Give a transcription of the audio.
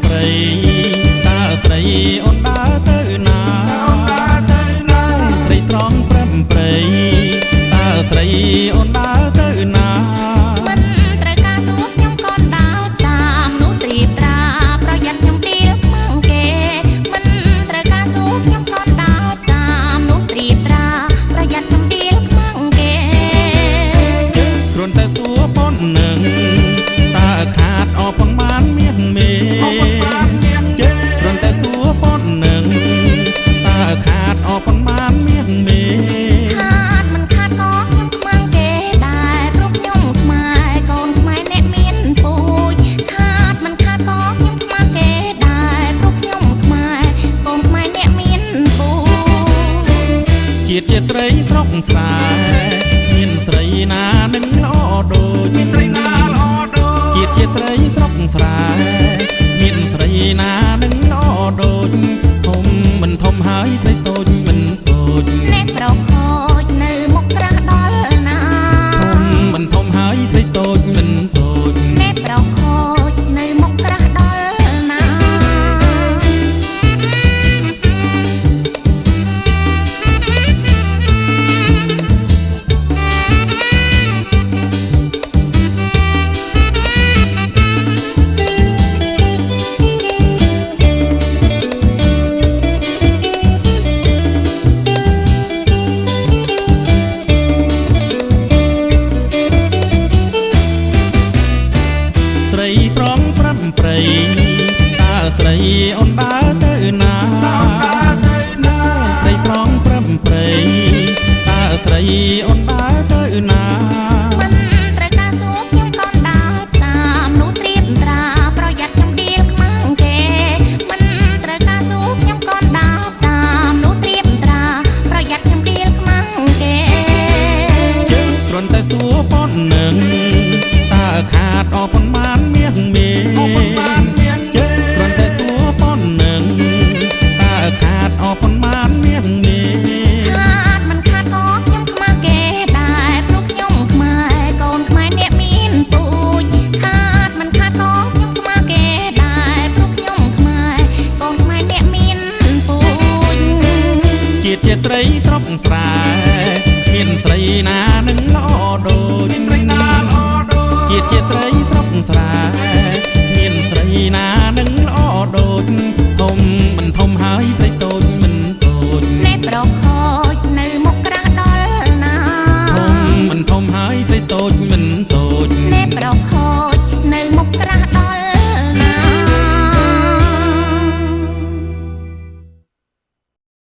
ព្រៃតើស្រីអូនដើរទៅណាស្រីស្រងព្រំព្រៃតើស្រីអូនដើរទៅណាមិនត្រូវការសួរខ្ញុំកូនដើរតាមនោះត្រៀបត្រាប្រយ័ត្នខ្ញុំទៀបម៉ងគេមិនត្រូវការសួរខ្ញុំកូនដើរតាមនោះត្រៀបត្រាប្រយ័ត្នខ្ញុំទៀបម៉ងគេគ្រាន់តែសួរប៉ុណ្ណឹងតើខាតអប៉ុន្មានមាសមេគ្រាន់តែសួរប៉ុណ្ណឹងតើខាតអប៉ុន្មានមាសមេខាតមិនខាតក៏ខ្ញុំខ្មាំងគេដែរព្រោះខ្ញុំខ្មែរកូនខ្មែរអ្នកមានពូជខាតមិនខាតក៏ខ្ញុំខ្មាំងគេដែរព្រោះខ្ញុំខ្មែរកូនខ្មែរអ្នកមានពូជជាតិជាស្រីស្រុកស្រែមានស្រីណានឹងល្អដូចមានស្រីណាល្អដូចជាតិជាស្រីស្រុកស្រែមានស្រីណានឹងល្អដូចធំមិនធំហើយស្រីតូចមិនតូចអ្នកប្រខូចនៅមុខក្រាស់ដល់ណាធំមិនធំហើយស្រីតូចមិនតូចអ្នកប្រខូចនៅមុខក្រាស់ដល់ណាព្រៃតើស្រីអូនដើរទៅណាស្រីស្រងព្រំព្រៃតើស្រីអូនដើរទៅណាមិនត្រូវការសួរខ្ញុំកូនដើរតាមនោះត្រៀបត្រាប្រយ័ត្នខ្ញុំដៀលខ្មាំងគេមិនត្រូវការសួរខ្ញុំកូនដើរតាមនោះត្រៀបត្រាប្រយ័ត្នខ្ញុំដៀលខ្មាំងគេគ្រាន់តែសួរប៉ុណ្ណឹងតើខាតអប៉ុន្មានមាសមេគ្រាន់តែសួរប៉ុណ្ណឹងតើខាតអប៉ុន្មានមាសមេខាតមិនខាតក៏ខ្ញុំខ្មាំងគេដែរព្រោះខ្ញុំខ្មែរកូនខ្មែរអ្នកមានពូជខាតមិនខាតក៏ខ្ញុំខ្មាំងគេដែរព្រោះខ្ញុំខ្មែរកូនខ្មែរអ្នកមានពូជជាតិជាស្រីស្រុកស្រែមានស្រីណានឹងល្អដូចជាតិជាស្រីស្រុកស្រែមានស្រីណា